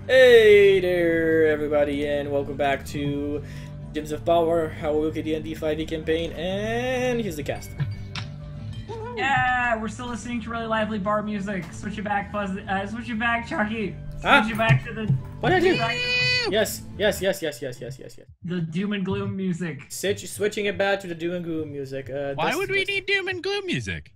Hey there, everybody, and welcome back to Gyms of Power, our weekly D&D 5e campaign, and here's the cast. Yeah, we're still listening to really lively bar music. Switch it back, switch it back, Chuky. Huh? Switch it back to the... What did I do? Yes. Yes. The doom and gloom music. Switching it back to the doom and gloom music. Why would we need doom and gloom music?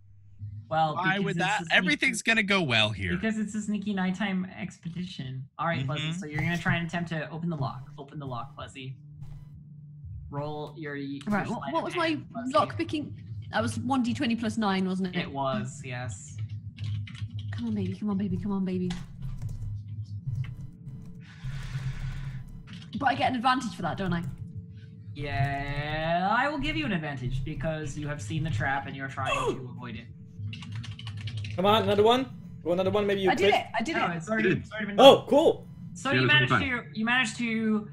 Well, why would that? Everything's gonna go well here. Because it's a sneaky nighttime expedition. All right, Fuzzy. So you're gonna try and attempt to open the lock. Open the lock, Fuzzy. Roll your. Right. What was my lock picking? That was 1d20 plus 9, wasn't it? It was, yes. Come on, baby. Come on, baby. Come on, baby. But I get an advantage for that, don't I? Yeah, I will give you an advantage because you have seen the trap and you're trying to avoid it. Come on, another one. Go another one. Maybe you. I did it. I did it. It's already been done. Oh, cool. So you managed to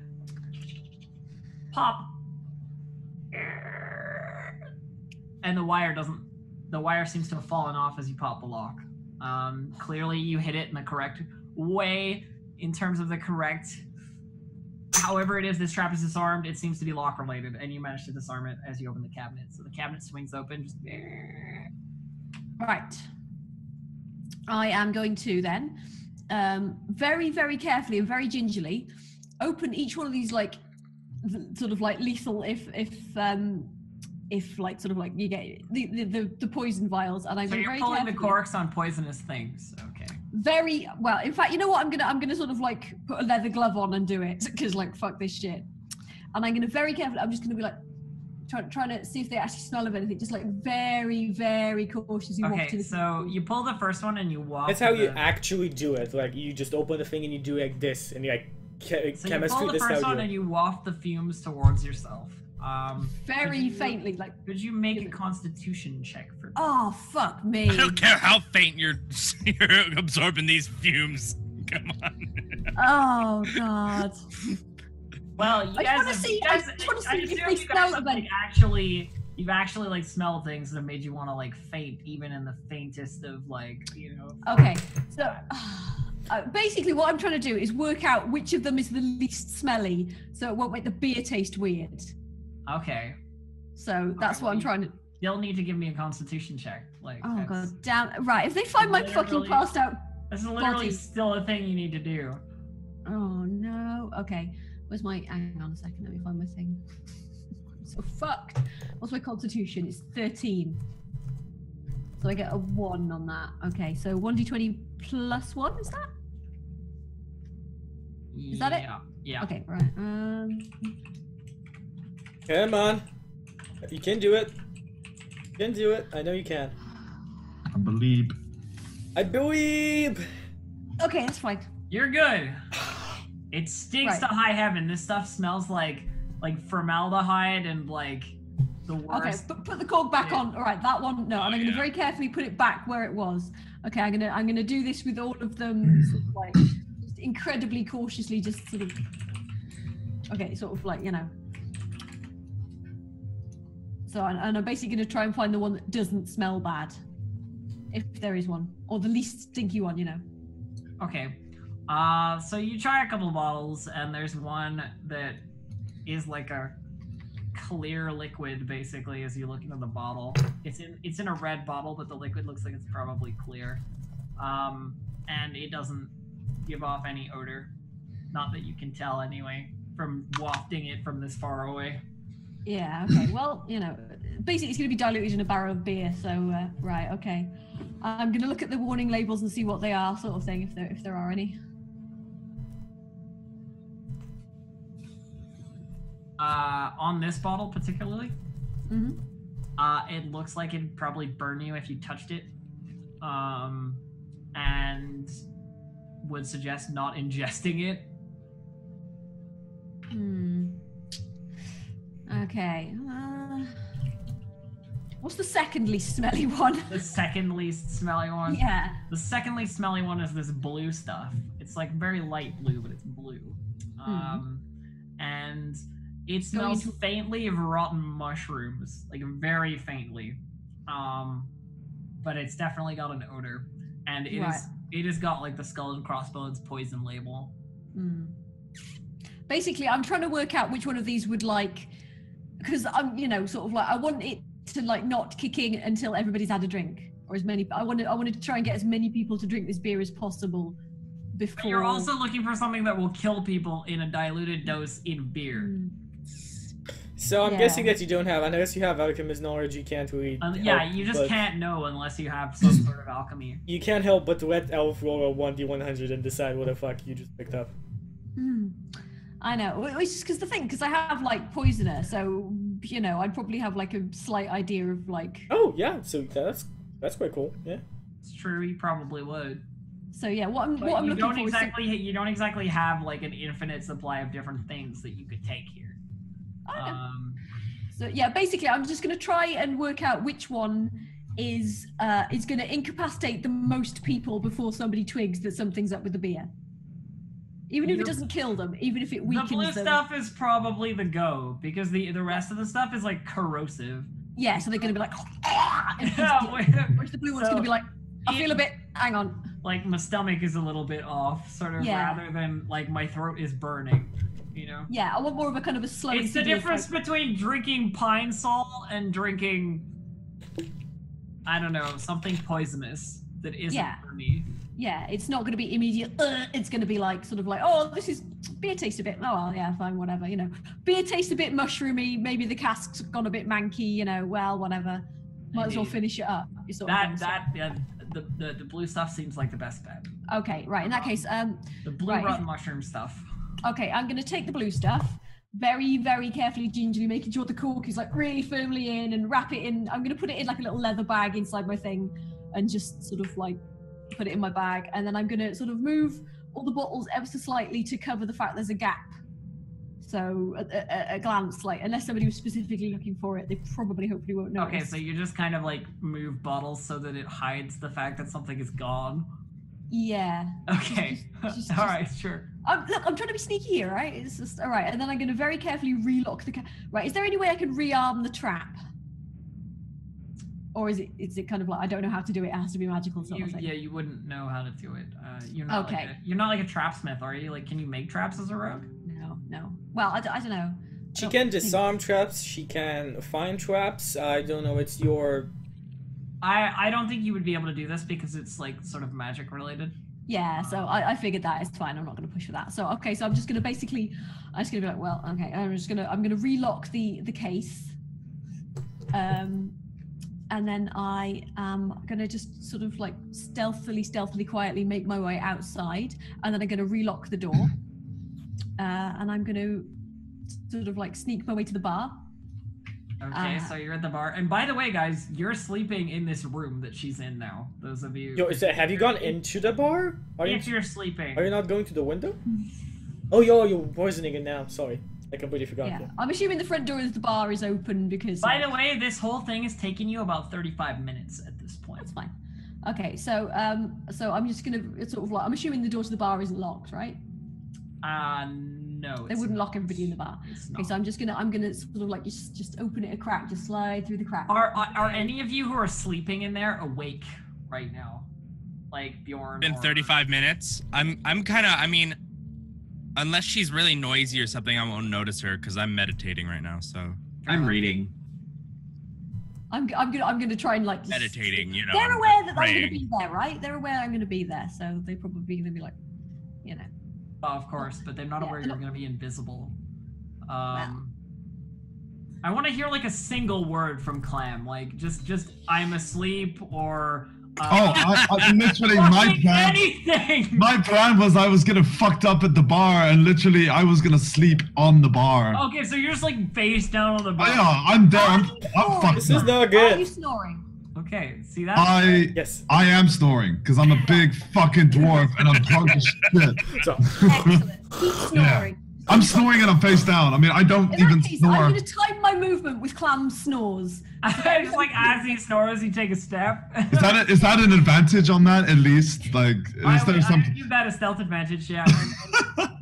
pop, and the wire seems to have fallen off as you pop the lock. Clearly you hit it in the correct way in terms of the correct. However it is, this trap is disarmed. It seems to be lock related, and you managed to disarm it as you open the cabinet. So the cabinet swings open. Just right. I am going to then, very, very carefully and very gingerly, open each one of these like, sort of like lethal if like sort of like you get the poison vials, and I'm so you're pulling the corks on poisonous things. Okay. Very well. In fact, you know what? I'm gonna sort of like put a leather glove on and do it because like fuck this shit. And I'm gonna very carefully. I'm just gonna be like trying to see if they actually smell of anything. Just like very, very cautiously. Okay. So you pull the first one and you walk. That's how you actually do it. Like you just open the thing and you do like this, and you like chemistry. You pull the first one and you waft the fumes towards yourself. Very faintly, like. Could you make a Constitution check for me? Oh fuck me! I don't care how faint you're absorbing these fumes. Come on. Oh god. Well, you guys, you've actually like smelled things that have made you want to like faint, even in the faintest of like, you know. Okay, so basically what I'm trying to do is work out which of them is the least smelly, so it won't make the beer taste weird. Okay. So that's what I'm trying to. You'll need to give me a Constitution check. Like. Oh god, damn! Right, if they find my fucking passed out. This is literally still a thing you need to do. Oh no. Okay. Where's my? Hang on a second. Let me find my thing. I'm so fucked. What's my Constitution? It's 13. So I get a 1 on that. Okay. So 1d20 plus 1 is that? Is that it? Yeah. Okay. Right. Come on. You can do it. You can do it. I know you can. I believe. Okay, that's fine. You're good. It stinks to high heaven. This stuff smells like formaldehyde and like the worst. Okay, put the cork back on. All right, that one. No, and I'm going to very carefully put it back where it was. Okay, I'm gonna do this with all of them, sort of like just incredibly cautiously, just sort of. Okay, sort of like, you know. So, and I'm basically going to try and find the one that doesn't smell bad, if there is one, or the least stinky one, you know. Okay. So you try a couple bottles, and there's one that is like a clear liquid, basically, as you look into the bottle. It's in a red bottle, but the liquid looks like it's probably clear. And it doesn't give off any odor. Not that you can tell, anyway, from wafting it from this far away. Yeah, okay. Well, you know, basically it's going to be diluted in a barrel of beer, so, right, okay. I'm going to look at the warning labels and see what they are, sort of thing, if there are any. On this bottle particularly, Mm-hmm. It looks like it'd probably burn you if you touched it, and would suggest not ingesting it. Okay. What's the second least smelly one? The second least smelly one? Yeah. The second least smelly one is this blue stuff. It's like very light blue, but it's blue. And it smells faintly of rotten mushrooms, like very faintly. But it's definitely got an odor, and it has got like the skull and crossbones poison label Basically, I'm trying to work out which one of these would like, because I'm, you know, sort of like I want it to like not kick in until everybody's had a drink, or as many. I wanted to try and get as many people to drink this beer as possible before. But you're also looking for something that will kill people in a diluted dose in beer. So I'm guessing that you don't have, unless you have alchemist knowledge, you can't really. Yeah, you just can't know unless you have some sort of alchemy. You can't help but let Elf roll a 1d100 and decide what the fuck you just picked up. I know. It's just because I have like poisoner, so you know I'd probably have like a slight idea of like. Oh yeah, so that's quite cool. Yeah. It's true. You probably would. So yeah, what I'm looking for. You don't exactly have like an infinite supply of different things that you could take here. So yeah, basically, I'm just going to try and work out which one is going to incapacitate the most people before somebody twigs that something's up with the beer. Even if it doesn't kill them, even if it weakens them. The blue stuff is probably the go, because the rest of the stuff is like corrosive. Yeah, so they're going to be like, which the blue one's going to be like, I feel a bit, hang on. Like my stomach is a little bit off, sort of, rather than like my throat is burning. You know? Yeah, I want more of a kind of a slow. It's the difference between drinking pine salt and drinking, I don't know, something poisonous that isn't for me. Yeah, it's not going to be immediate. It's going to be like sort of like, oh, this is beer tastes a bit. Oh, well, yeah, fine, whatever. You know, beer tastes a bit mushroomy. Maybe the cask's gone a bit manky. You know, well, whatever. Might as well finish it up. The blue stuff seems like the best bet. Okay, right. In that case, the blue rotten mushroom stuff. Okay, I'm going to take the blue stuff, very, very carefully, gingerly, making sure the cork is like really firmly in, and wrap it in. I'm going to put it in like a little leather bag inside my thing and just sort of like put it in my bag. And then I'm going to sort of move all the bottles ever so slightly to cover the fact there's a gap. So at a glance, like, unless somebody was specifically looking for it, they hopefully won't notice. Okay, so you just kind of like move bottles so that it hides the fact that something is gone. Yeah. Okay. All right, sure. Look, I'm trying to be sneaky here, right? It's just all right. And then I'm going to very carefully relock the. Right. Is there any way I can rearm the trap? Or is it kind of like I don't know how to do it? It has to be magical sort of thing. Yeah, you wouldn't know how to do it. You're not you're not like a trapsmith, are you? Like, can you make traps as a rogue? No. Well, I don't know. She can disarm traps. She can find traps. I don't know. It's your. I don't think you would be able to do this because it's like sort of magic related. Yeah, so I figured that it's fine. I'm not going to push for that. So okay, so I'm just going to be like, well, okay, I'm going to relock the case, and then I am going to just sort of like stealthily, quietly make my way outside, and then I'm going to relock the door, and I'm going to sort of like sneak my way to the bar. Okay, so you're at the bar. And by the way, guys, you're sleeping in this room that she's in now. Those of you... have you gone into the bar? You're sleeping. Are you not going to the window? Oh, you're poisoning it now. Sorry. I completely forgot. Yeah, I'm assuming the front door of the bar is open because... By the way, this whole thing is taking you about 35 minutes at this point. That's fine. Okay, so I'm just going to... sort of like... I'm assuming the door to the bar isn't locked, right? No, they wouldn't lock everybody in the bar. Okay, so I'm gonna sort of like just open it a crack, just slide through the crack. Are any of you who are sleeping in there awake right now? Like Bjorn? Been 35 minutes. I'm kind of. I mean, unless she's really noisy or something, I won't notice her because I'm meditating right now. So I'm reading. I'm gonna try and like meditating. You know, they're aware that I'm gonna be there, right? They're aware I'm gonna be there, so they're probably gonna be like, you know. Oh, of course, but they're not aware you're going to be invisible. I want to hear like a single word from Clam, like just I'm asleep or. I literally my plan was I was gonna fucked up at the bar and literally I was gonna sleep on the bar. Okay, so you're just like face down on the bar. Yeah, I'm there. I'm fucked. This is not good. Are you snoring? Okay, see that? Yes. I am snoring because I'm a big fucking dwarf and I'm drunk as shit. Excellent. Keep snoring. Yeah. I'm snoring and I'm face down. I mean, I don't even snore. I'm going to time my movement with Clam's snores. It's like as he snores, you take a step. Is that an advantage on that at least? Like, is there something? I give that a stealth advantage, yeah.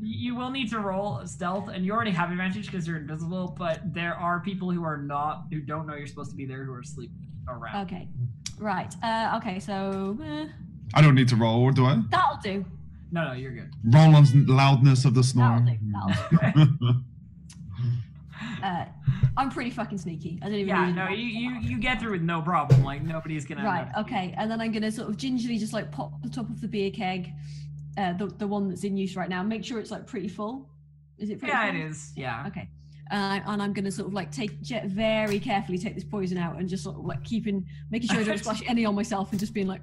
You will need to roll stealth, and you already have advantage because you're invisible. But there are people who don't know you're supposed to be there, who are asleep around. Okay, right. Okay, so I don't need to roll, or do I? That'll do. No, you're good. Roland's loudness of the snore. That'll do. I'm pretty fucking sneaky. I don't even. Yeah, no, you get through with no problem. Like nobody's gonna. Right. Okay. And then I'm gonna sort of gingerly just like pop the top of the beer keg, the one that's in use right now. Make sure it's like pretty full. Is it pretty full? Yeah, it is. Yeah. Okay. And I'm gonna sort of like very carefully take this poison out and just sort of like making sure I don't splash any on myself and just being like,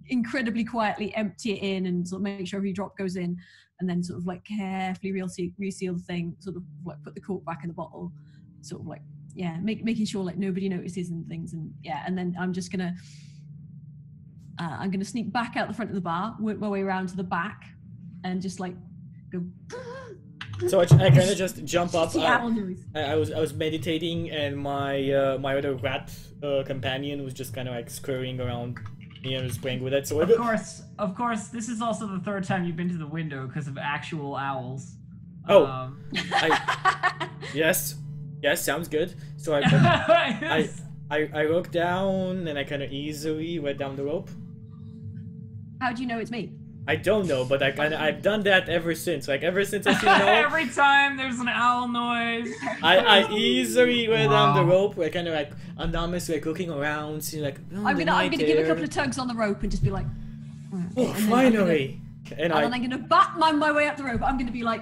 incredibly quietly empty it in and sort of make sure every drop goes in, and then sort of like carefully reseal the thing, sort of like put the cork back in the bottle, sort of like making sure like nobody notices and things, and and then I'm just gonna sneak back out the front of the bar, work my way around to the back, and just like go. So I kind of just jump up. I was meditating, and my my other rat companion was just kind of like scurrying around, just playing with it. So of course, this is also the third time you've been to the window because of actual owls. Oh, yes, sounds good. So I look down and I kind of easily went down the rope. How do you know it's me? I don't know, but I've done that ever since. Like ever since I seen an owl. Every time there's an owl noise. I easily went down the rope. I kind of like anonymously like looking around, seeing like. I'm gonna give a couple of tugs on the rope and just be like. Oh, finally! And then I'm gonna bat my way up the rope. I'm gonna be like.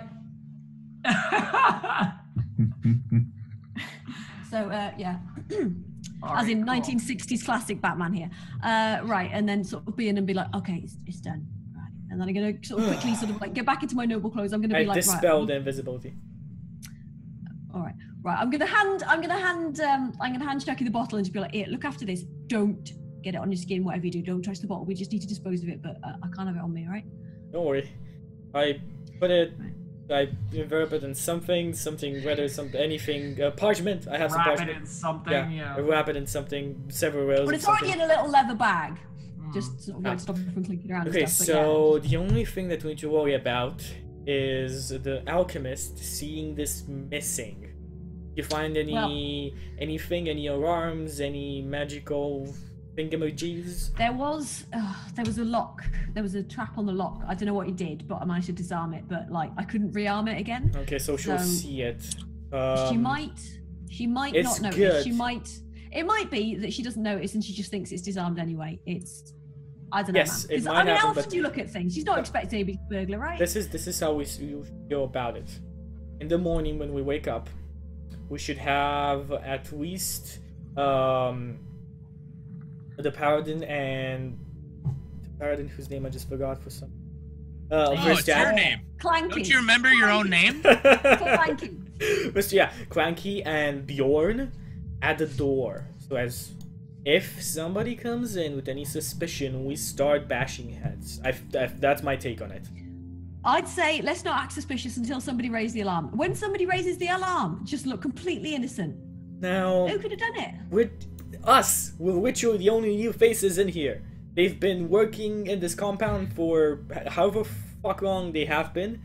So yeah. As in 1960s classic Batman here. Right, and then sort of be in and be like, okay, it's done. Right. And then I'm gonna sort of quickly sort of like get back into my noble clothes. I'm gonna be like, dispelled invisibility. All right. I'm gonna hand Chuky the bottle and just be like, here, look after this. Don't get it on your skin, whatever you do. Don't touch the bottle. We just need to dispose of it, but I can't have it on me, all right? Don't worry. I put it. I envelop it in something, whether anything, parchment. I have some parchment. Wrap it in something, yeah. I wrap it in something, several rails. But it's already in a little leather bag. Just sort of like stop it from clinking around. Okay, and stuff, so the only thing that we need to worry about is the alchemist seeing this missing. You find anything, any alarms, any magical thingamajiggies? There was a lock. There was a trap on the lock. I don't know what he did, but I managed to disarm it. But like, I couldn't rearm it again. Okay, so she'll see it. She might not notice. Good. It might be that she doesn't notice and she just thinks it's disarmed anyway. I don't know. Yes, it might happen. How often do you look at things? She's not expecting anybody to burglar, right? This is how we go about it. In the morning when we wake up, we should have at least the paladin whose name I just forgot for some. It's your name. Clanky. Don't you remember your own name? Clanky. Clanky and Bjorn at the door. So as if somebody comes in with any suspicion, we start bashing heads. That's my take on it. I'd say let's not act suspicious until somebody raises the alarm. When somebody raises the alarm, just look completely innocent. Now, who could have done it? We're the only new faces in here. They've been working in this compound for however fuck long they have been.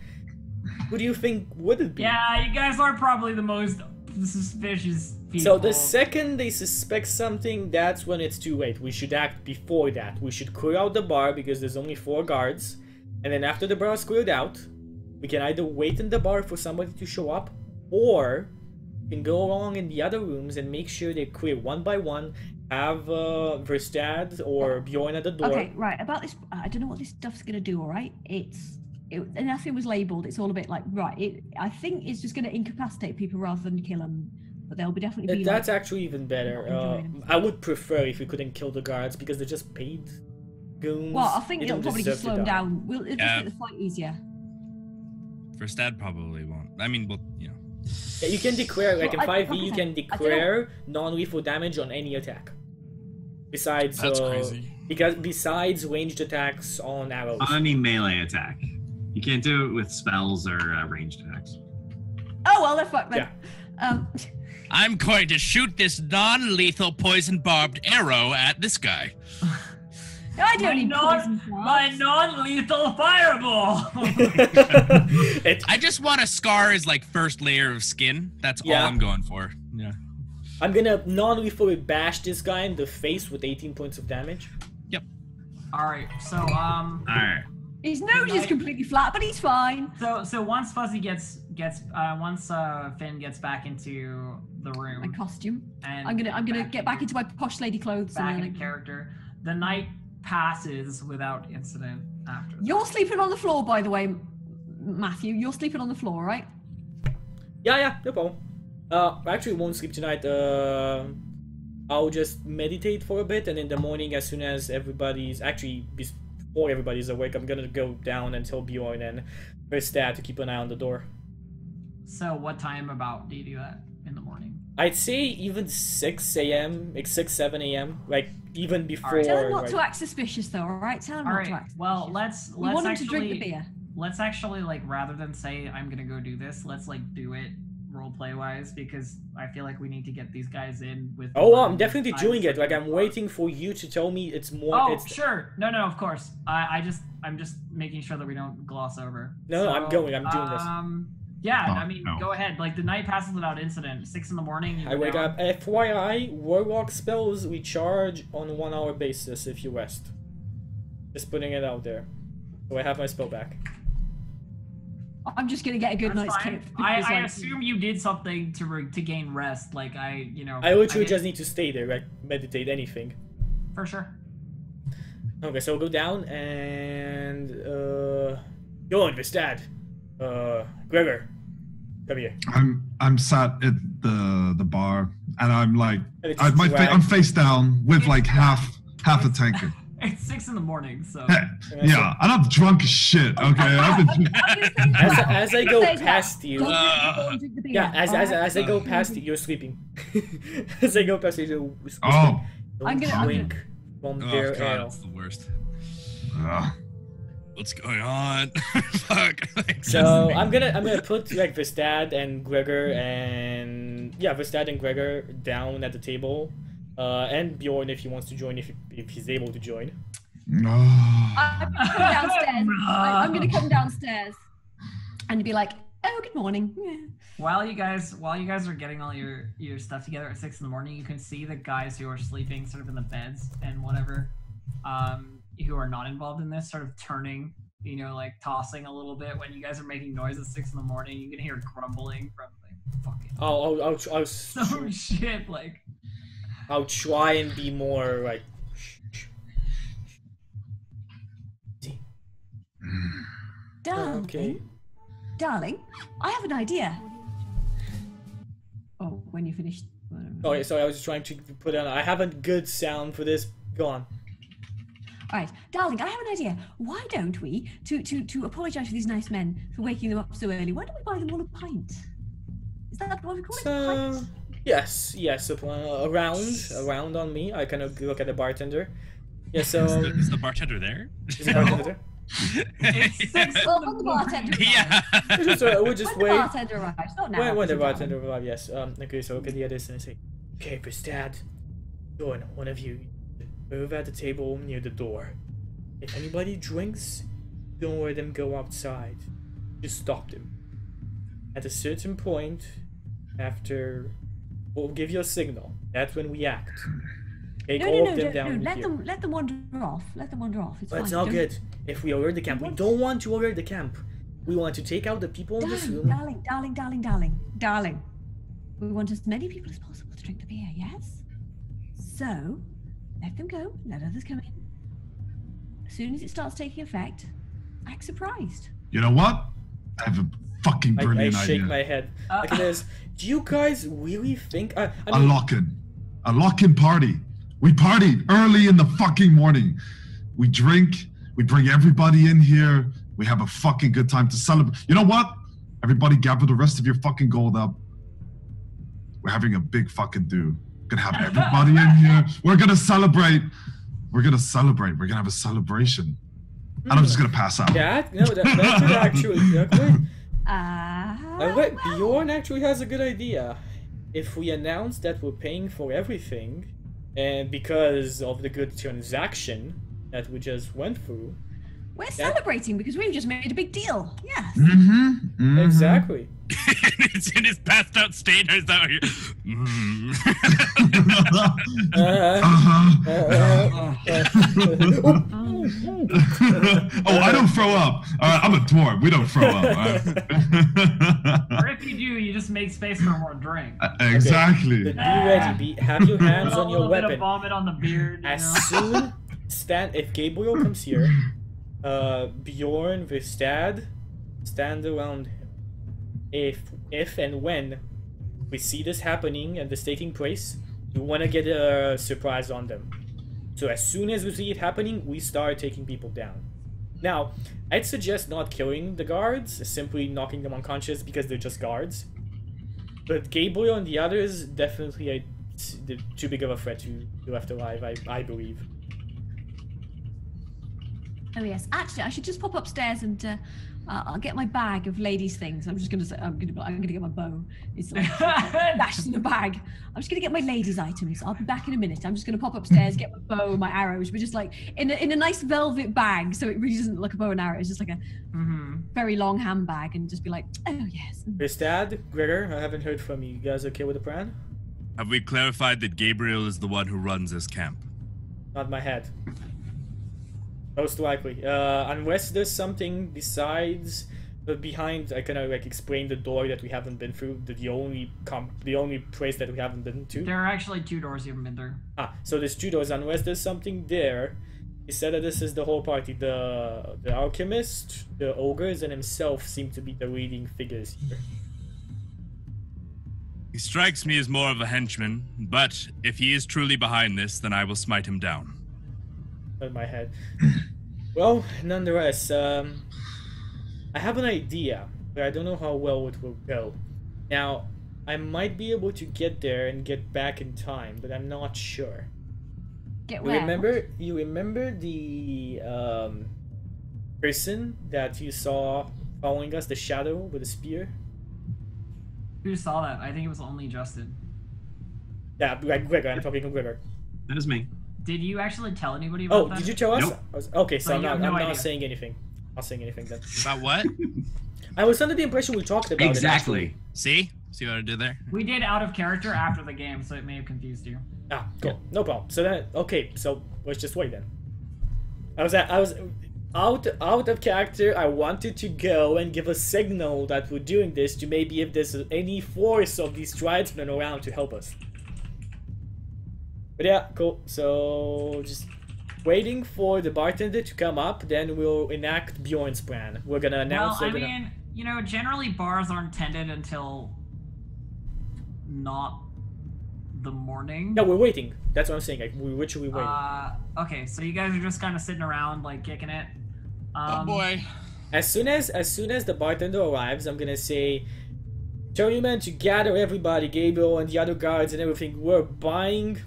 Who do you think would it be? Yeah, you guys are probably the most suspicious people. So the second they suspect something, that's when it's too late. We should act before that. We should clear out the bar because there's only 4 guards. And then after the bar is cleared out, we can either wait in the bar for somebody to show up, or we can go along in the other rooms and make sure they clear one by one. Have Verstad or Bjorn at the door. Okay, right. About this, I don't know what this stuff's gonna do. All right, and nothing was labeled. It's all a bit like I think it's just gonna incapacitate people rather than kill them. But there'll definitely be. That's actually even better. I would prefer if we couldn't kill the guards because they're just paid goons. Well, I think it'll probably just slow them down. It'll just make the fight easier. Verstad probably won't. I mean, Yeah, you can declare in 5e. You can declare non-lethal damage on any attack. Besides, that's crazy. Because besides ranged attacks on arrows. On any melee attack, you can't do it with spells or ranged attacks. Oh well, they're fucked then. Yeah. I'm going to shoot this non-lethal poison barbed arrow at this guy. I don't need my non-lethal fireball. I just want to scar his first layer of skin. That's all I'm going for. Yeah. I'm gonna non-lethally bash this guy in the face with 18 points of damage. Yep. All right. So All right. His nose is completely flat, but he's fine. So once Fuzzy once Finn gets back into the room, My costume. and I'm gonna get back into my posh lady clothes. back and in then character, the night passes without incident after. that. You're sleeping on the floor, by the way, Matthew. You're sleeping on the floor, right? Yeah, no problem. I actually won't sleep tonight. I'll just meditate for a bit, and in the morning, as soon as everybody's before everybody's awake, I'm gonna go down and tell Bjorn and Verstad to keep an eye on the door. So what time about do you do that in the morning? I'd say even 6 a.m., like 6, 7 a.m., like even before. Tell him not like- to act suspicious, though. All right, tell him All not to right. act. Well, suspicious. let's We want him actually to drink the beer. let's actually like rather than say I'm gonna go do this, let's like do it roleplay wise because I feel like we need to get these guys in with. Oh, I'm definitely doing it. Like I'm waiting for you to tell me it's more. Oh, it's... sure. No, of course. I'm just making sure that we don't gloss over. No, I'm doing this. Yeah, Oh, I mean, no. go ahead. Like the night passes without incident. 6 in the morning. you I go wake down. up. FYI, Warlock spells recharge on a 1 hour basis if you rest. Just putting it out there. So I have my spell back. I'm just gonna get a good That's night's fine. sleep. I because, like, assume you did something to gain rest. Like I literally did- just need to stay there, like meditate anything. for sure. Okay, so we'll go down and go on, Vistad. Gregor, come here. I'm sat at the bar, and I'm like, And it's I'm face down with like half a tankard. It's 6 in the morning, so. Yeah, and I'm drunk as shit. Okay, I've been. As I go Say that. past you, Go and drink the beer, yeah, as alright? I go past you, you're sleeping. As I go past you, you're Oh. don't drink from Oh their god, ale. it's the worst. Ugh. What's going on? Fuck. Like, So I'm gonna put like Vistad and Gregor Vistad and Gregor down at the table, and Bjorn if he wants to join, if he's able to join. I'm gonna come downstairs. I'm gonna come downstairs and be like, "Oh, good morning." Yeah. While you guys are getting all your stuff together at 6 in the morning, you can see the guys who are sleeping sort of in the beds and whatever, who are not involved in this, sort of turning, like tossing a little bit when you guys are making noise at 6 in the morning. You can hear grumbling from like fucking I'll some shit like. I'll try and be more like. Darling, Okay. darling, I have an idea. Oh, when you finished. Oh, yeah, sorry, I was just trying to put on. I have a good sound for this. Go on. All right, darling, I have an idea. Why don't we, to apologise for these nice men for waking them up so early, why don't we buy them all a pint? Is that what we call it? A pint? Yes, around on me. I kind of look at the bartender. Yeah, so is the bartender there? is the bartender there? It's 6 Well, when the bartender arrives. Yeah. We'll just When wait. the bartender arrives, not now. When the darling. bartender arrives, yes. Okay, so look at the others and I say, okay, Bristad, go on, one of you, move at the table near the door. If anybody drinks, don't let them go outside. Just stop them. At a certain point, after, we'll give you a signal. That's when we act. Take all of them down let here. let them wander off. Let them wander off. It's But fine. it's not Don't- good. If we alert the camp, we don't want to alert the camp. We want to take out the people in this room. Darling. We want as many people as possible to drink the beer, yes? So, let them go, let others come in. As soon as it starts taking effect, act surprised. You know what? I have a fucking I brilliant shake idea. my head. Look at this. Do you guys really think? I A mean, lock-in party. We party early in the fucking morning. We drink. We bring everybody in here. We have a fucking good time to celebrate. You know what? Everybody gather the rest of your fucking gold up. We're having a big fucking do. We're gonna have everybody in here. We're gonna celebrate. We're gonna have a celebration. And I'm just gonna pass out. that could actually. Well, Bjorn actually has a good idea. If we announce that we're paying for everything, and because of the good transaction that we just went through, we're celebrating because we've just made a big deal. Yes. exactly. It's in his passed out state. Or is that what you're... Oh, I don't throw up. All right, I'm a dwarf. We don't throw up. Or if you do, you just make space for more drink. Exactly. But be ready. Have your hands on your A little bit weapon. of vomit on the beard. As soon if Gabriel comes here, Bjorn with stand around him. If and when we see this happening and this taking place, we want to get a surprise on them. So as soon as we see it happening, we start taking people down. Now, I'd suggest not killing the guards, simply knocking them unconscious because they're just guards. But Gabriel and the others, definitely they're too big of a threat to be left alive, I believe. Oh yes, actually, I should just pop upstairs and I'll get my bag of ladies' things. I'm just gonna say I'm gonna get my bow. It's like dashed in a bag. I'm just gonna get my ladies' items. I'll be back in a minute. I'm just gonna pop upstairs, get my bow, my arrows, but just like in a nice velvet bag, so it really doesn't look like a bow and arrow. It's just like a very long handbag, and just be like, oh yes. Ristad, Gregor, I haven't heard from you. You guys okay with the plan? Have we clarified that Gabriel is the one who runs this camp? Not my head. Most likely. Unless there's something besides behind, I kind of like explain the door that we haven't been through, the only place that we haven't been to. There are actually 2 doors you haven't been through. So there's 2 doors. Unless there's something there, he said that this is the whole party. The alchemist, the ogres, and himself seem to be the leading figures here. He strikes me as more of a henchman, but if he is truly behind this, then I will smite him down. In my head. Well, nonetheless, I have an idea, but I don't know how well it will go. Now, I might be able to get there and get back in time, but I'm not sure. Get where? You remember the person that you saw following us, the shadow with a spear? Who saw that? I think it was only Justin. Yeah, like Gregor. I'm talking to Gregor. That is me. Did you actually tell anybody about that? Did you tell us? Nope. Okay, so So I'm you have not no idea. saying anything. Not saying anything then. About what? I was under the impression we talked about it. Exactly. See what I did there? We did out of character after the game, so it may have confused you. Cool. No problem. So then, okay, so let's just wait then. I was out of character. I wanted to go and give a signal that we're doing this to maybe if there's any force of these tribesmen around to help us. But yeah, cool. So just waiting for the bartender to come up, then we'll enact Bjorn's plan. We're gonna announce. Well, I mean, you know, generally bars aren't tended until not the morning. No, we're waiting. That's what I'm saying. Like, we're literally waiting. Okay, so you guys are just kind of sitting around, like, kicking it. Oh boy. As soon as the bartender arrives, I'm gonna say, tell you men to gather everybody, Gabriel and the other guards and everything. We're buying.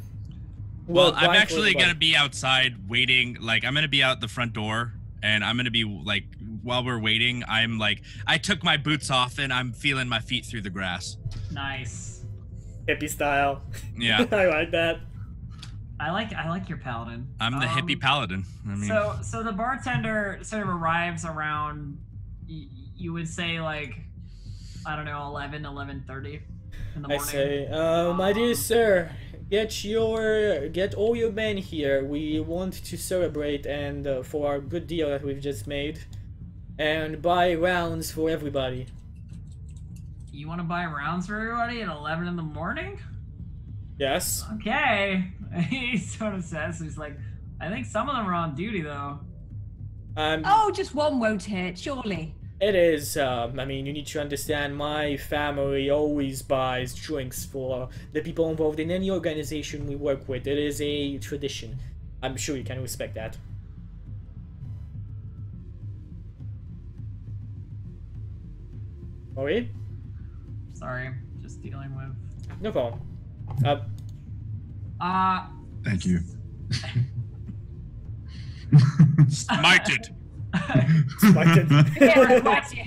Well, I'm actually gonna be outside waiting. Like, I'm gonna be out the front door, and I'm gonna be like, while we're waiting, I'm like, I took my boots off, and I'm feeling my feet through the grass. Nice. Hippie style. Yeah. I like that. I like your paladin. I'm the hippie paladin. I mean, so the bartender sort of arrives around, you would say, like, I don't know, 11:30 in the morning. I say, my dear sir, get all your men here. We want to celebrate and for our good deal that we've just made, and buy rounds for everybody. You want to buy rounds for everybody at 11 in the morning? Yes. Okay. He sort of says, he's like, I think some of them are on duty though. Oh, just one won't hurt, surely. It is. I mean, you need to understand. My family always buys drinks for the people involved in any organization we work with. It is a tradition. I'm sure you can respect that. Sorry? Sorry, just dealing with. No problem. Thank you. smited.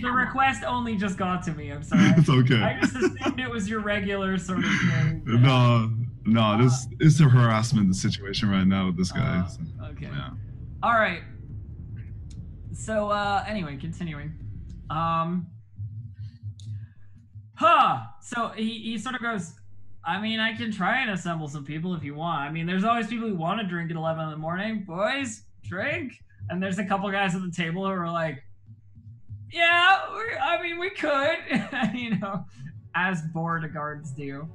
The request only just got to me. I'm sorry. It's okay. I just assumed it was your regular sort of thing. No, this is a harassment situation right now with this guy. So, Okay. yeah. All right. So anyway, continuing. So he sort of goes, I mean, I can try and assemble some people if you want. I mean, there's always people who want to drink at 11 in the morning. Boys, drink. And there's a couple guys at the table who are like, yeah, we could, you know, as bored guards do.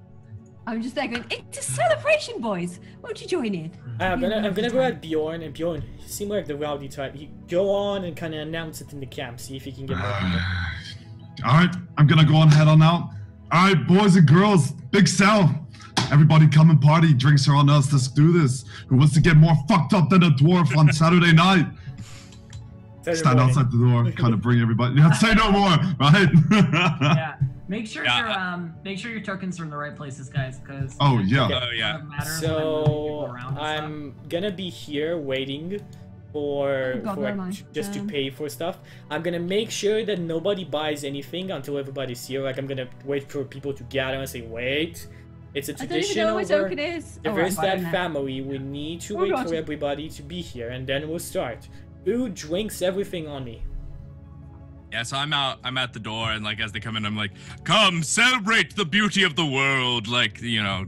I'm just there going, it's a celebration, boys. Won't you join in? I'm gonna go at Bjorn, and Bjorn, you seem like the rowdy type. You go on and kind of announce it in the camp, see if you can get more people. Alright, I'm gonna go on head on out. Alright, boys and girls, big sell. Everybody come and party, drinks are on us, let's do this. Who wants to get more fucked up than a dwarf on Saturday night? Stand outside the door, kind of bring everybody. Yeah, say no more, right? Yeah. Make sure your tokens are in the right places, guys, because So I'm gonna be here waiting for just to pay for stuff. I'm gonna make sure that nobody buys anything until everybody's here. Like I'm gonna wait for people to gather and say, wait, it's a tradition. I don't even know where token is. There is that family. We need to wait for everybody to be here, and then we'll start. Food, drinks, everything on me. Yeah, so I'm at the door, and like as they come in, I'm like, come celebrate the beauty of the world, like, you know,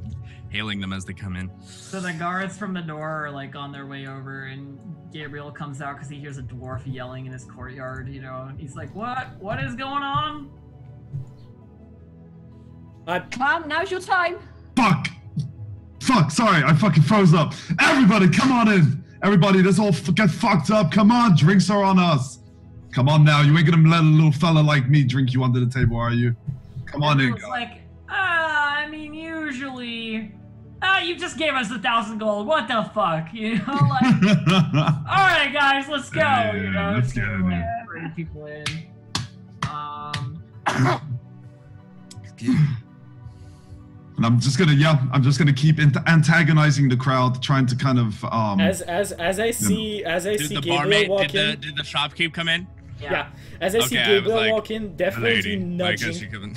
hailing them as they come in. So the guards from the door are like on their way over, and Gabriel comes out because he hears a dwarf yelling in his courtyard, you know, and he's like, what is going on? Clam, now's your time. Fuck, sorry, I fucking froze up. Everybody, come on in. Everybody, let's all get fucked up. Come on, drinks are on us. Come on now, you ain't gonna let a little fella like me drink you under the table, are you? Come on in. It's like, I mean, usually, you just gave us 1,000 gold. What the fuck, you know? Like, all right, guys, let's go. You know, let's get in here. Bring people in. And I'm just gonna keep antagonizing the crowd, trying to kind of as I see Gabriel walk in. Did the shopkeep come in? Yeah. As I see Gabriel walk in, definitely nudging.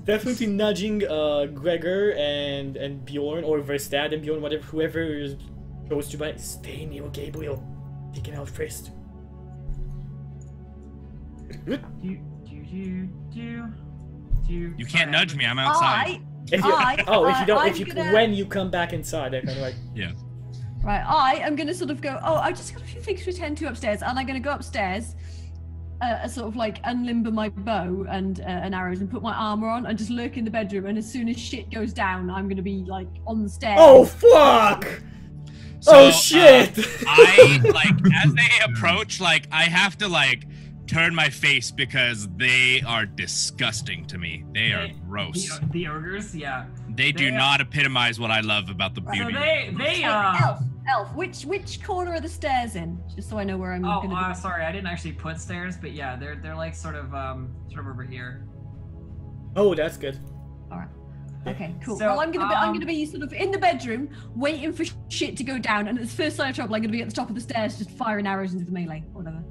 Definitely nudging Gregor and Bjorn, or Verstad and Bjorn, whatever, whoever is close to buy. Stay near Gabriel. Take it out first. You can't nudge me. I'm outside. When you come back inside, I kind of like. Yeah. Right, I am going to sort of go, I just got a few things to attend to upstairs, and I'm going to go upstairs, sort of like unlimber my bow and arrows and put my armor on and just lurk in the bedroom, and as soon as shit goes down, I'm going to be like on the stairs. Oh, fuck! So, shit! As they approach, like, I have to, like, turn my face because they are disgusting to me. They are gross. The ogres, yeah. They do not epitomize what I love about the beauty. So Elf, which corner are the stairs in? Just so I know where I'm gonna be. Sorry, I didn't actually put stairs, but yeah, they're like sort of over here. Oh, that's good. Alright. Okay, cool. So, well, I'm gonna be sort of in the bedroom, waiting for shit to go down, and at the first sign of trouble, I'm gonna be at the top of the stairs, just firing arrows into the melee, whatever.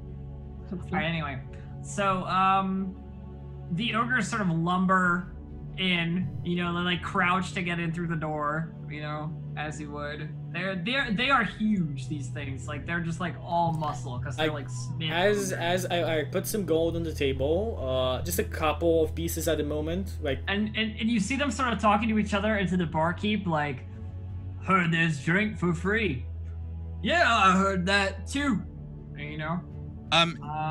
Alright, anyway. So, the ogres sort of lumber in, you know, they like crouch to get in through the door, you know, as you would. They are huge, these things. Like, they're just like all muscle, because they're like smith. As I put some gold on the table, just a couple of pieces at the moment, like. And you see them sort of talking to each other and to the barkeep, like, heard this drink for free. Yeah, I heard that too. You know.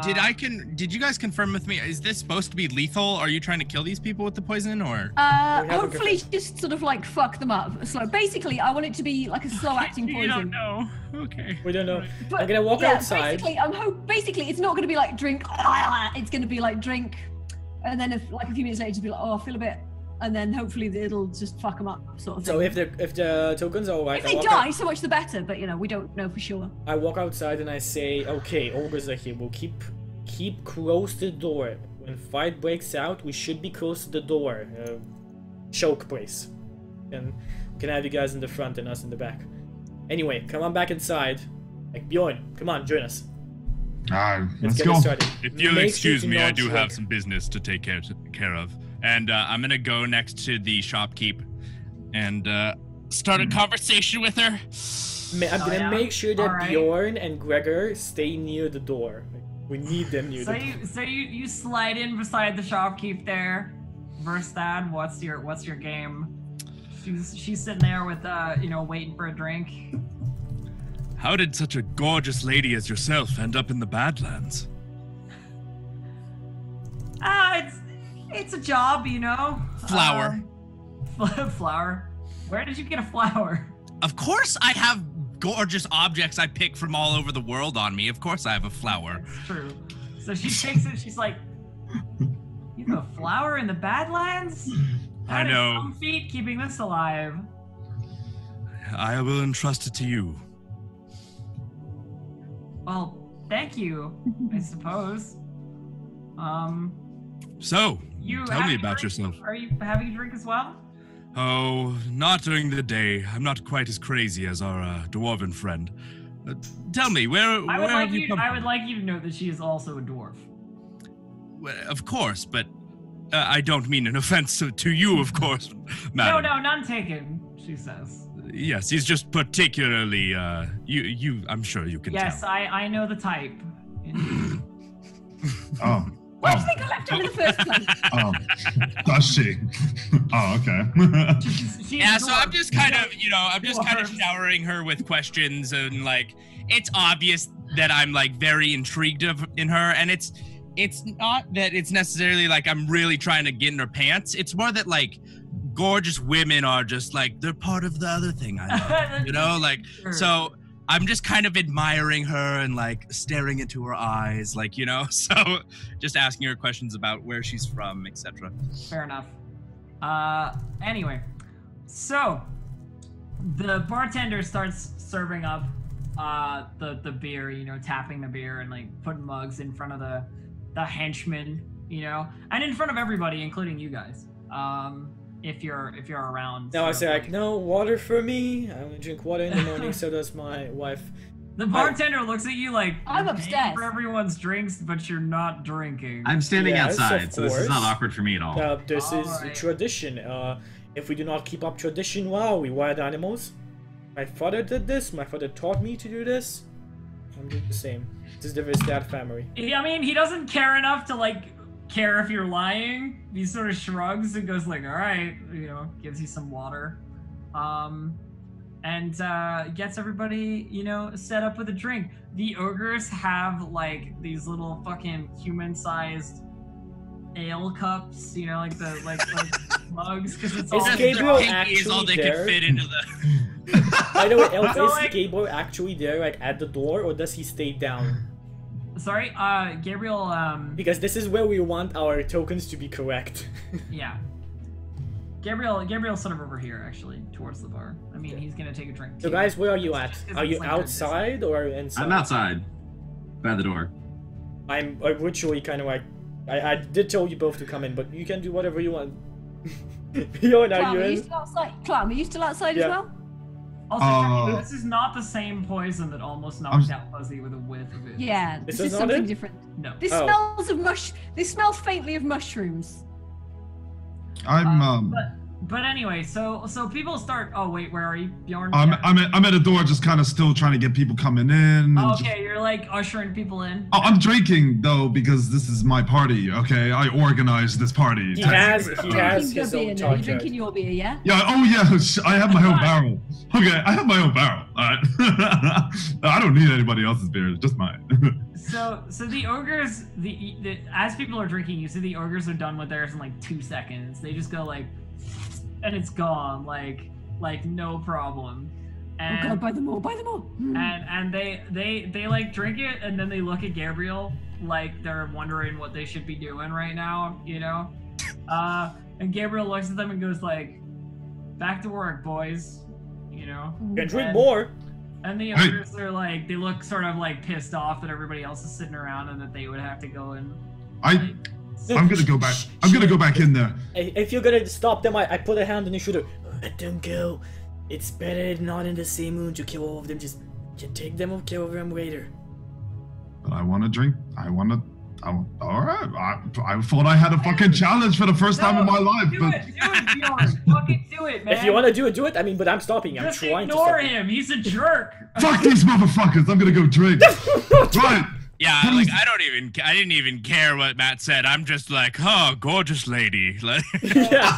Did you guys confirm with me? Is this supposed to be lethal? Are you trying to kill these people with the poison, or? Hopefully just sort of like fuck them up. So basically, I want it to be like a slow-acting poison. You don't know. Okay. We don't know. But, I'm gonna walk outside. Basically, it's not gonna be like drink. It's gonna be like drink, and then if like a few minutes later, just be like, oh, I feel a bit. And then hopefully it'll just fuck them up, sort of thing. So if the tokens are alright, if they die, so much the better. But you know, we don't know for sure. I walk outside and I say, okay, ogres are here. We'll keep close to the door. When fight breaks out, we should be close to the door. Choke place. And we can have you guys in the front and us in the back. Anyway, come on back inside. Like Bjorn, come on, join us. Alright, let's get started. If you'll excuse me, I do have some business to take care of. And I'm gonna go next to the shopkeep and start a conversation with her. I'm gonna make sure that Bjorn and Gregor stay near the door. We need them near the door. So you slide in beside the shopkeep there. Verstad, what's your game? She's sitting there with you know, waiting for a drink. How did such a gorgeous lady as yourself end up in the Badlands? It's a job, you know. Flower. Flower. Where did you get a flower? Of course I have gorgeous objects I pick from all over the world on me. Of course I have a flower. That's true. So she takes it, she's like, you have a flower in the Badlands? I know. Some feat keeping this alive. I will entrust it to you. Well, thank you, I suppose. So, tell me about drink? yourself. Are you having a drink as well? Oh, not during the day. I'm not quite as crazy as our dwarven friend. Tell me, where have you come from? I would like you to know that she is also a dwarf. Well, of course, but I don't mean an offense to you, of course, madam. No, none taken, she says. Yes, he's just particularly, I'm sure you can tell. Yes, I know the type. Oh. Why do you think I left her in the first place? Oh, does she? Oh, okay. Yeah, so I'm just kind of, I'm just kind of showering her with questions, and like, it's obvious that I'm like very intrigued in her, and it's not that it's necessarily like I'm really trying to get in her pants. It's more that like gorgeous women are just like, they're part of the other thing I love, like, sure. So I'm just kind of admiring her and like staring into her eyes, like, so just asking her questions about where she's from, etc. Fair enough. Anyway, so the bartender starts serving up the beer, tapping the beer and like putting mugs in front of the henchmen, and in front of everybody, including you guys. If you're around. Now I say like, no water for me. I only drink water in the morning. So does my wife. The bartender looks at you like, I'm upstairs for everyone's drinks, but you're not drinking. I'm standing outside, so this is not awkward for me at all. This is tradition. If we do not keep up tradition, wow, we wild animals. My father did this. My father taught me to do this. I'm doing the same. This is the Vistad family. I mean, he doesn't care enough to like care if you're lying. He sort of shrugs and goes like, all right, gives you some water, and gets everybody, set up with a drink. The ogres have like these little fucking human-sized ale cups, like the like mugs, because it's all Gabriel actually all they there? can fit into the. By the way, Elf, is Gabriel actually there, like at the door, or does he stay down? Sorry, Gabriel, Because this is where we want our tokens to be correct. Yeah. Gabriel's sort of over here, actually, towards the bar. I mean, he's gonna take a drink. So guys, where are you at? Are you outside or inside? I'm outside. By the door. I'm ritually kind of like... I did tell you both to come in, but you can do whatever you want. Clam, are you still outside? Clam, are you still outside as well? Also, this is not the same poison that almost knocked out Fuzzy with a whiff of it. Yeah, this is something different. No. This smells of This smells faintly of mushrooms. But anyway, so people start. Oh wait, where are you, Bjorn? I'm at a door, just kind of still trying to get people coming in. Okay, you're like ushering people in. Oh, I'm drinking though because this is my party. Okay, I organized this party. He has his own You're drinking your beer, yeah? Yeah. Oh yeah. I have my own barrel. Okay, I have my own barrel. All right. I don't need anybody else's beer. It's just mine. So the ogres, as people are drinking, you see the ogres are done with theirs in like 2 seconds. They just go like, and it's gone, like no problem. And, oh god, buy them all. And they like drink it, and then they look at Gabriel like they're wondering what they should be doing right now, And Gabriel looks at them and goes like, "Back to work, boys." Can drink more. And the others are like, they look sort of like pissed off that everybody else is sitting around and that they would have to go and. I'm gonna go back. I'm gonna go back in there. If you're gonna stop them, I put a hand on your shoulder. Let them go. It's better not in the same mood to kill all of them. Just take them or kill them later. But I want to drink. All right. I thought I had a fucking challenge for the first time in my life. Do it, Bjorn. Fucking do it, man. If you want to do it, do it. I mean, but I'm stopping. I'm trying to stop him. He's a jerk. Fuck these motherfuckers. I'm gonna go drink. Right. Yeah, like I didn't even care what Matt said. I'm just like, oh, gorgeous lady. Like, yeah.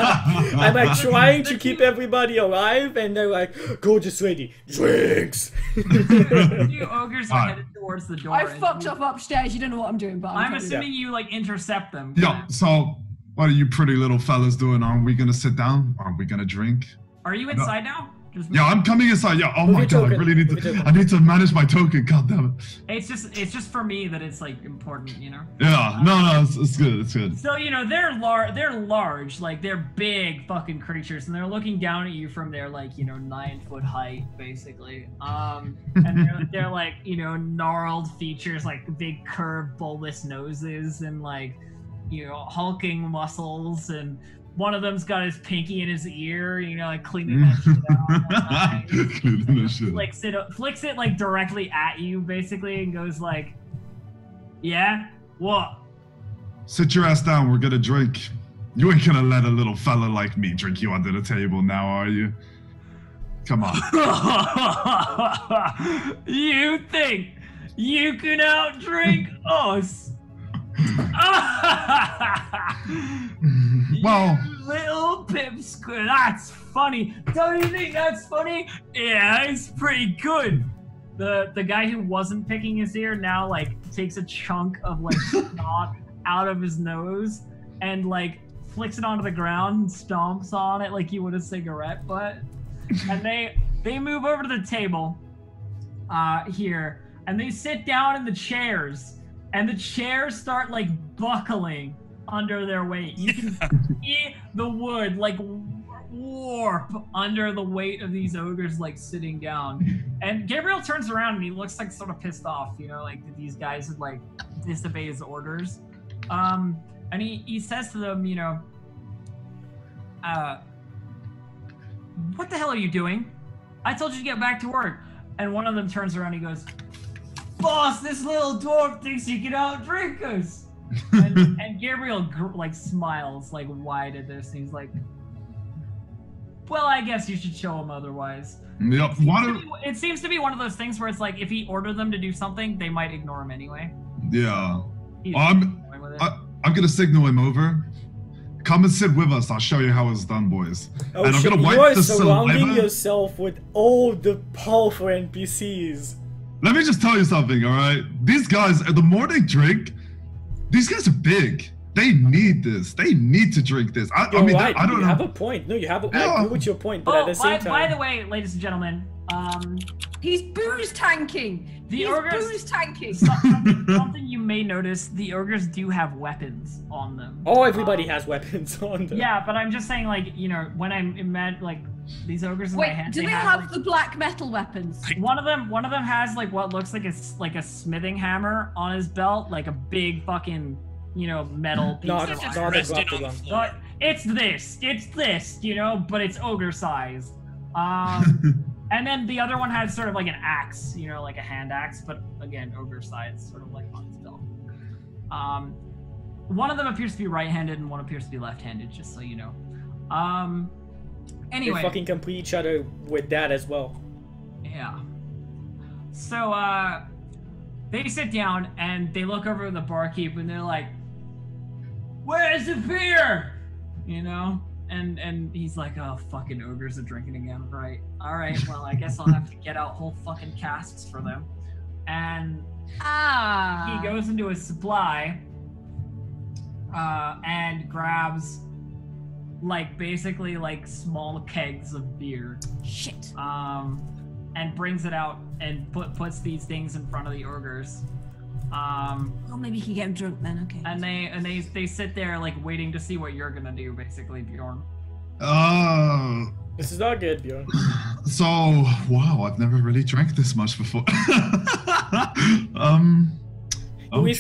I'm like trying to keep everybody alive, and they're like, gorgeous lady, drinks. You ogres are headed towards the door. I fucked up upstairs. You don't know what I'm doing, but I'm assuming you like intercept them. Yeah. So, what are you pretty little fellas doing? Are we gonna sit down? Are we gonna drink? Are you inside now? Yeah, I'm coming inside. Yeah. Oh my god, I really need to. I need to manage my token. God damn it. It's just for me that it's like important, you know. Yeah. No, it's good. It's good. So you know they're large, like they're big fucking creatures, and they're looking down at you from their like 9-foot height, basically. And they're like gnarled features, like big curved bulbous noses, and like hulking muscles, and one of them's got his pinky in his ear, like cleaning that shit out. Flicks it like directly at you, basically, and goes like, "Yeah, what? Sit your ass down. We're gonna drink. You ain't gonna let a little fella like me drink you under the table now, are you? Come on." You think you can outdrink us? Well, you little pipsqueak, that's funny. Don't you think that's funny? Yeah, it's pretty good. The guy who wasn't picking his ear now like takes a chunk of like snot out of his nose and like flicks it onto the ground and stomps on it like you would a cigarette butt. And they move over to the table here, and they sit down in the chairs. And the chairs start like buckling under their weight. You can see the wood like warp under the weight of these ogres like sitting down. And Gabriel turns around and he looks like sort of pissed off, like that these guys would like disobey his orders. And he says to them, what the hell are you doing? I told you to get back to work. And one of them turns around and he goes, "Boss, this little dwarf thinks he can outdrink us." And Gabriel like smiles like wide at this. And he's like, "Well, I guess you should show him otherwise." Yep. It seems to be one of those things where it's like if he ordered them to do something, they might ignore him anyway. Yeah. I'm gonna signal him over. Come and sit with us. I'll show you how it's done, boys. Oh, and I'm shit, gonna wipe you are the surrounding saliva. yourself with all the powerful NPCs. Let me just tell you something, all right? These guys, the more they drink, these guys are big. They need this. They need to drink this. I mean, right. I don't know. You have a point. No, you have a point. I agree with your point, but at the same time... By the way, ladies and gentlemen, he's booze tanking. He's booze tanking. Something you may notice, the ogres do have weapons on them. Oh, everybody has weapons on them. Yeah, but I'm just saying, like, when I'm like these ogres in my hand. Do they have like, the black metal weapons? One of them has like what looks like a smithing hammer on his belt, like a big fucking metal piece of iron. But it's this, but it's ogre sized. And then the other one has sort of like an axe, like a hand axe, but again, ogre sized, sort of like on his belt. One of them appears to be right-handed and one appears to be left-handed, just so you know. Anyway. They fucking complete each other with that as well. Yeah. So, they sit down and they look over at the barkeep and they're like, "Where's the beer?" And he's like, "Oh, fucking ogres are drinking again, right? Alright, well, I guess I'll have to get out whole fucking casks for them." And he goes into his supply and grabs basically small kegs of beer. Shit. And brings it out and puts these things in front of the ogres. Well, maybe he can get him drunk then. Okay. And they sit there waiting to see what you're gonna do, basically, Bjorn. This is not good, Bjorn. So, wow, I've never really drank this much before. Do we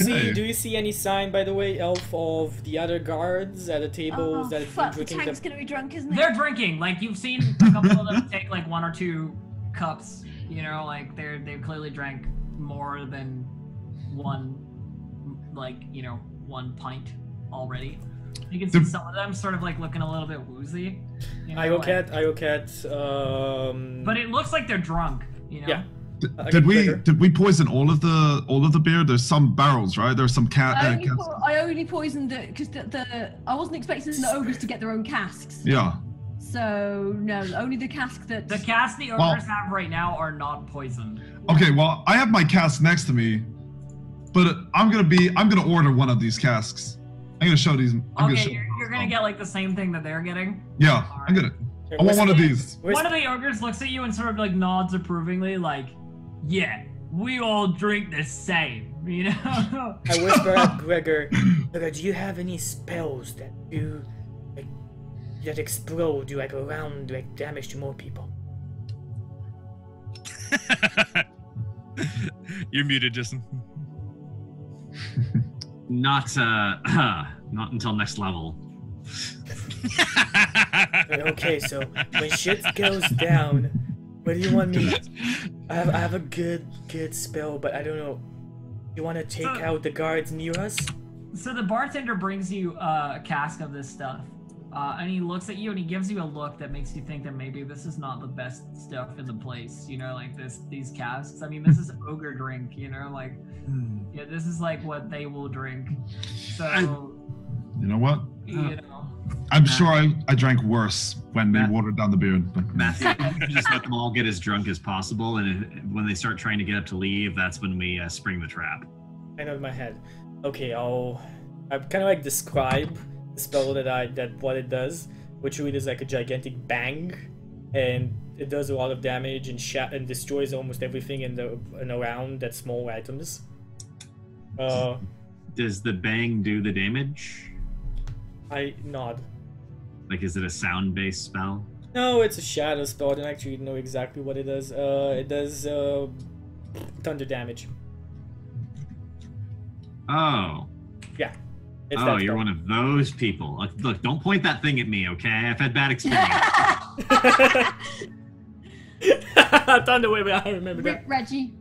see any sign, by the way, Elf, of the other guards at the tables that have been drinking? The tank's gonna be drunk, isn't it? They're drinking. You've seen a couple of them take one or two cups. They've clearly drank more than one, one pint already. You can see some of them sort of looking a little bit woozy. I look at. But it looks like they're drunk. Yeah. Did we poison all of the beer? There's some barrels, right? There's some I only poisoned it because I wasn't expecting the ogres to get their own casks. Yeah. So no, only the cask that the casks the ogres have right now are not poisoned. Okay, well I have my cask next to me, but I'm gonna order one of these casks. I'm gonna show these. You're gonna get like the same thing that they're getting. Yeah, right. I want one of these. One of the ogres looks at you and sort of like nods approvingly, like, yeah, we all drink the same, you know? I whisper at Gregor, do you have any spells that do, like, that explode, do like around, like, damage to more people? You're muted, Justin. Not until next level. Okay, so when shit goes down, what do you want me? I have a good spell, but I don't know. You want to take out the guards near us? So the bartender brings you a cask of this stuff, and he looks at you and he gives you a look that makes you think that maybe this is not the best stuff in the place. You know, like these casks. I mean, this is ogre drink. You know, like yeah, this is like what they will drink. So you know what? You know. I'm sure I drank worse when they watered down the beer. But... Matthew, just let them all get as drunk as possible, and when they start trying to get up to leave, that's when we spring the trap. I know in my head. Okay, I'll kind of like describe the spell that what it does, which really is like a gigantic bang, and it does a lot of damage and destroys almost everything in around that small items. Does the bang do the damage? I nod. Like, is it a sound-based spell? No, it's a shadow spell. I don't actually know exactly what it does. It does thunder damage. Oh. Yeah. Oh, you're one of those people. Look, don't point that thing at me, okay? I've had bad experience. Thunder wave, I remember that. Rip Reggie.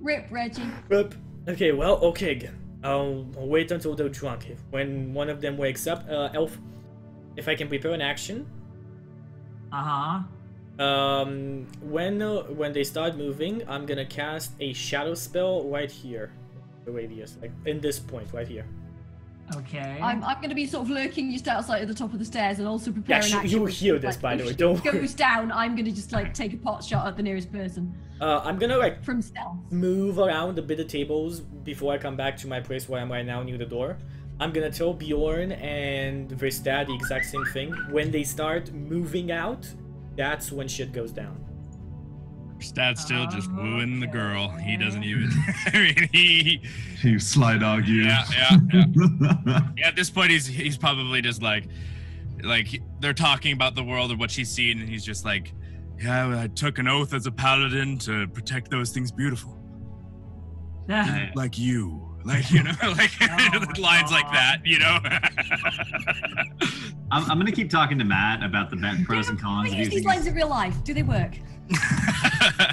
Rip. Okay, well, okay again. I'll wait until they're drunk. When one of them wakes up, Elf, if I can prepare an action. When they start moving, I'm gonna cast a shadow spell right here, the radius, like in this point right here. Okay. I'm gonna be sort of lurking just outside at the top of the stairs and also prepare an action. You'll hear this, by the way. Don't worry. If it goes down, I'm gonna just like take a pot shot at the nearest person. I'm gonna like from stealth move around a bit of tables before I come back to my place where I'm right now near the door. I'm gonna tell Bjorn and Verstad the exact same thing. When they start moving out, that's when shit goes down. Verstad's still just wooing the girl. He doesn't even. I mean, You sly dog, you. Yeah. Yeah, at this point, he's probably just like they're talking about the world and what she's seen, and he's just like, yeah, I took an oath as a paladin to protect those things beautiful. Like you. Like, you know, like lines like that, you know? I'm going to keep talking to Matt about the pros and cons of using these lines in real life. Do they work?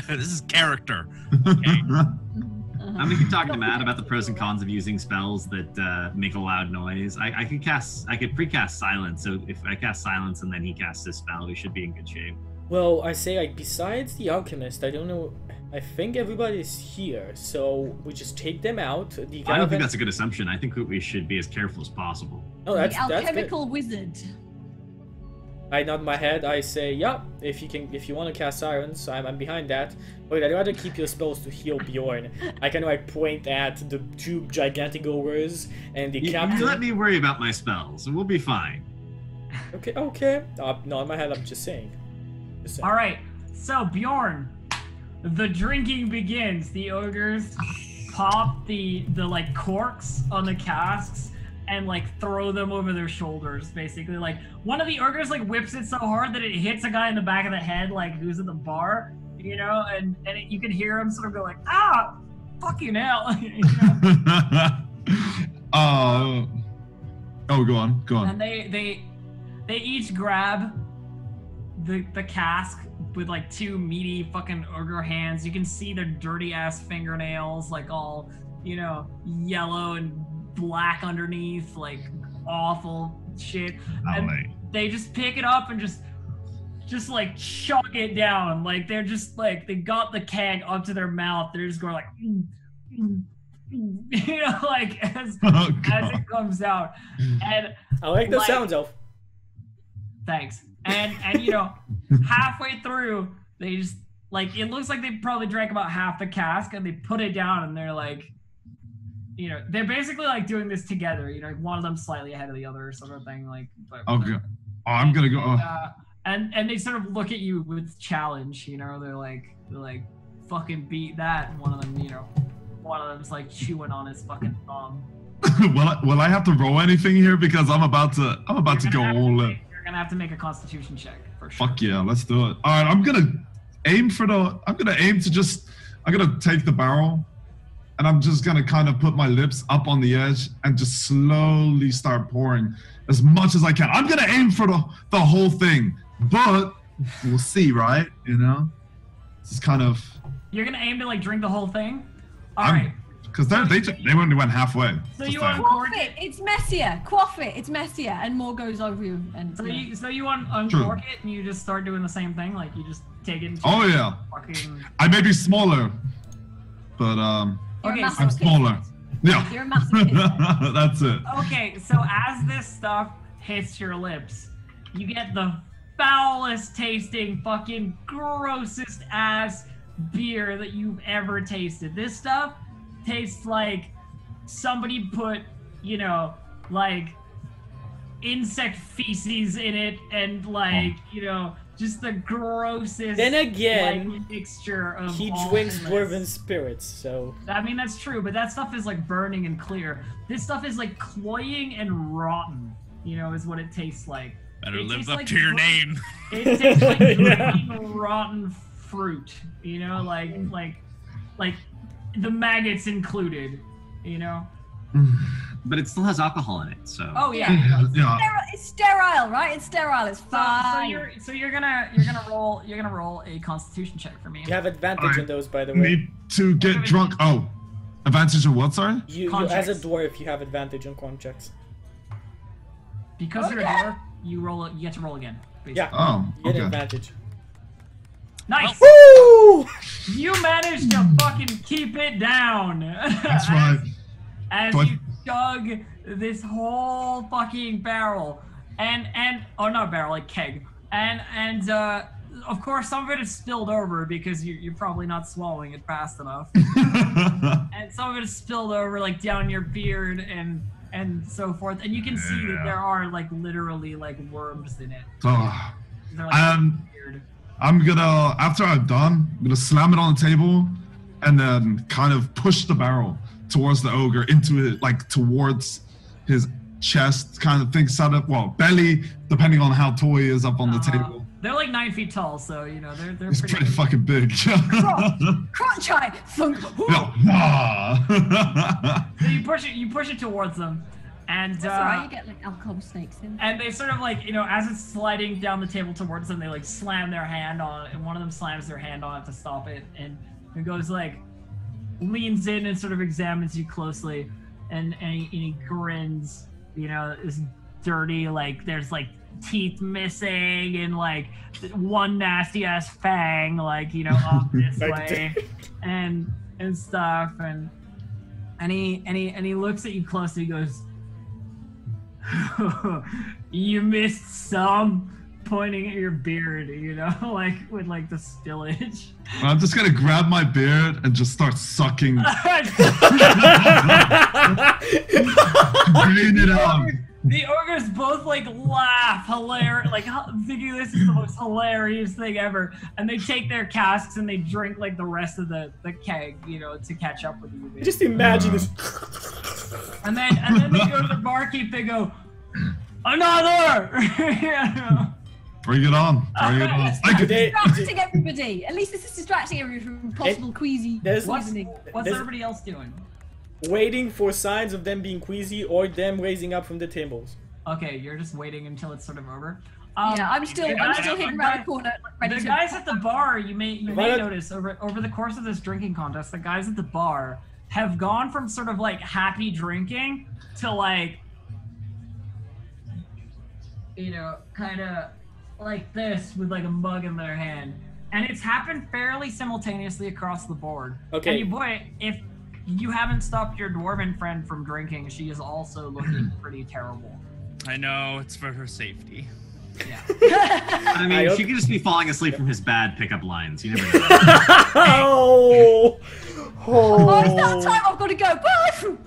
This is character. Okay. I'm going to keep talking to Matt about the pros and cons of using spells that make a loud noise. I could precast silence, so if I cast silence and then he casts this spell, we should be in good shape. Well, I say, like, besides the alchemist, I don't know. I think everybody's here, so we just take them out. I don't think that's a good assumption. I think we should be as careful as possible. Oh, that's the alchemical good. Wizard. I nod my head. I say, "Yeah, if you want to cast sirens, I'm behind that. But I'd rather keep your spells to heal Bjorn." I kind of like point at the two gigantic ogres and the captain. You let me worry about my spells, and we'll be fine. Okay. Nod my head. I'm just saying. All right. So Bjorn. The drinking begins. The ogres pop the like corks on the casks and like throw them over their shoulders, basically. Like one of the ogres like whips it so hard that it hits a guy in the back of the head, like who's at the bar, you know, and you can hear him sort of go like, ah, fucking hell. You know? Go on. And they each grab the cask with like two meaty fucking ogre hands. You can see their dirty ass fingernails, like all, you know, yellow and black underneath, like awful shit. And they just pick it up and just just like chug it down. Like they're just like they got the keg up to their mouth. They're just going like, you know, like as it comes out. And I like the sounds, Elf. Thanks. And you know, halfway through, they just like it looks like they probably drank about half the cask, and they put it down, and they're like, you know, they're basically like doing this together. You know, like one of them slightly ahead of the other, sort of thing. Like, but, okay. Oh, I'm gonna go. And they sort of look at you with challenge. You know, they're like, fucking beat that. And one of them, you know, one of them's like chewing on his fucking thumb. Will I have to roll anything here because I'm about to go all in. You're gonna have to make a Constitution check for sure. Fuck yeah, let's do it. All right, I'm gonna aim to take the barrel, and I'm just gonna kind of put my lips up on the edge and just slowly start pouring as much as I can. I'm gonna aim for the whole thing, but we'll see, right? You know, this is kind of. You're gonna aim to like drink the whole thing. All right. Because they only went halfway. So you uncork it. It's messier. Quaff it. It's messier, and more goes over you. And so you uncork it, and you just start doing the same thing. Like you just take it. Oh yeah. Fucking... I may be smaller, but okay, I'm smaller. Yeah. You're a massive kid. That's it. Okay, so as this stuff hits your lips, you get the foulest tasting, fucking grossest ass beer that you've ever tasted. This stuff tastes like somebody put, you know, like insect feces in it, and like, you know, just the grossest. Then again, like, mixture of. He drinks dwarven spirits, so. I mean, that's true, but that stuff is like burning and clear. This stuff is like cloying and rotten. You know, is what it tastes like. Better live up to your name. It tastes like green, rotten fruit. You know, like the maggots included. You know. But it still has alcohol in it, so. Oh yeah. It's sterile, right? It's sterile. It's fine. So you're gonna roll a Constitution check for me. You have advantage on those, by the way. Need to get drunk. Oh, advantage of what? Sorry. You as a dwarf, you have advantage on con checks. Because you're a dwarf, you get to roll again. Basically. Yeah. Oh, You get okay. advantage. Nice. Woo! You managed to fucking keep it down. That's right. As you chug this whole fucking barrel, and oh, not barrel, like keg, and of course some of it is spilled over because you're probably not swallowing it fast enough, and some of it is spilled over like down your beard and so forth, and you can see that there are like literally like worms in it. Oh. They're, like, weird. I'm gonna, after I'm done, I'm gonna slam it on the table and then kind of push the barrel towards the ogre, into it, like towards his chest, kind of thing, set up, well, belly, depending on how tall he is up on the table. They're like 9 feet tall, so you know they're He's pretty fucking big. Crotch eye. Thunk. So you push it towards them, and That's alright, you get like alcohol snakes in. And they sort of like, you know, as it's sliding down the table towards them, they like slam their hand on it, and one of them slams their hand on it to stop it, and it goes like, leans in and sort of examines you closely, and he grins, you know, this dirty, like there's like teeth missing and like one nasty ass fang, like, you know, up this way and stuff, and he looks at you closely. He goes, you missed some, pointing at your beard, you know, like with like the spillage. I'm just gonna grab my beard and just start sucking. Drain it out. The ogres both like laugh, hilarious, like thinking this is the most hilarious thing ever, and they take their casks and they drink like the rest of the keg, you know, to catch up with you. Just imagine this. And then they go to the barkeep. They go, another. You know? Bring it on. Bring it on. Distracting everybody. At least this is distracting everybody from possible queasy poisoning. What's everybody else doing? Waiting for signs of them being queasy or them raising up from the tables. Okay, you're just waiting until it's sort of over. Yeah, I'm still hidden around the corner. The guys at the bar, you may notice over the course of this drinking contest, the guys at the bar have gone from sort of like happy drinking to like, you know, kind of like this with like a mug in their hand, and it's happened fairly simultaneously across the board. Okay. And you, boy, if you haven't stopped your dwarven friend from drinking, she is also looking pretty terrible. I know, it's for her safety. Yeah. I mean, she could just be falling asleep from his bad pickup lines. You never know. Oh, Oh, it's that time I've got to go. Bye.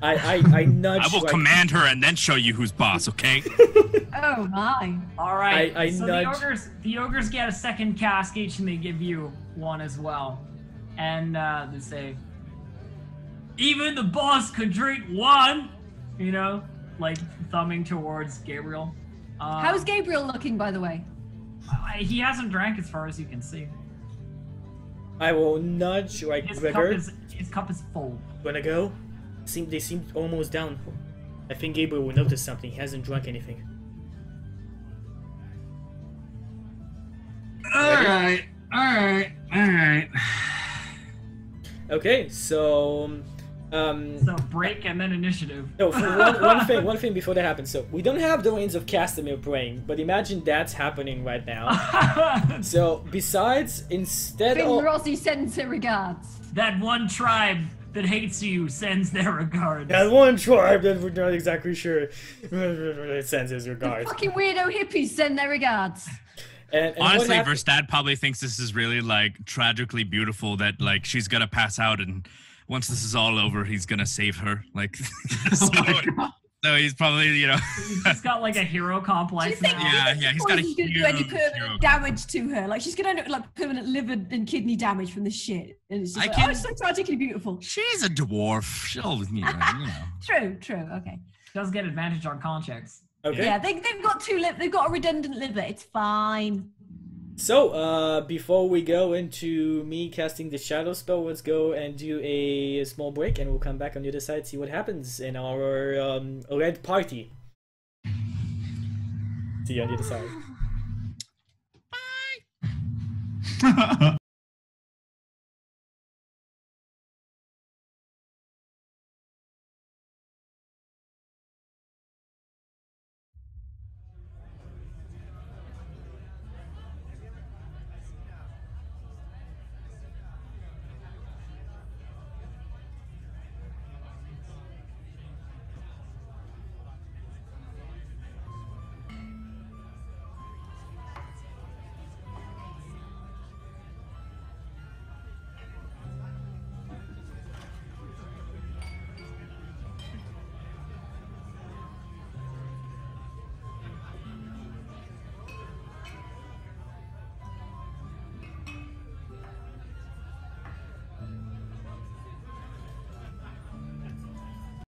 I nudge. I will command her and then show you who's boss, okay? Oh my. All right. I so nudge. the ogres get a second cask each, and they give you one as well. And they say, even the boss could drink one. You know, like thumbing towards Gabriel. How's Gabriel looking, by the way? He hasn't drank as far as you can see. I will nudge like His Gregor. cup is full. Wanna go? They seem almost down. I think Gabriel will notice something. He hasn't drunk anything. Alright. Okay, so So break and then initiative. no, one thing before that happens. So we don't have the reins of Castamere praying, but imagine that's happening right now. So besides, instead Finn of Rossi sends her regards. That one tribe that hates you sends their regards. that one tribe that we're not exactly sure sends his The regards. fucking weirdo hippies send their regards. And Honestly, what hap- Verstad probably thinks this is really like tragically beautiful that like she's gonna pass out and once this is all over, he's gonna save her. Like, so, so he's probably, you know. He's just got like a hero complex. Do you think, now. Yeah, he's got a she's gonna do any huge permanent hero damage to her? Like she's gonna end up with like permanent liver and kidney damage from this shit. And it's just I like, can- oh, it's so tragically beautiful. She's a dwarf. She'll, you know. True. Okay. Does get advantage on con checks. Okay. Yeah, they've got they've got a redundant liver. It's fine. So, before we go into me casting the shadow spell, let's go and do a small break, and we'll come back on the other side, see what happens in our red party. See you on the other side. Bye.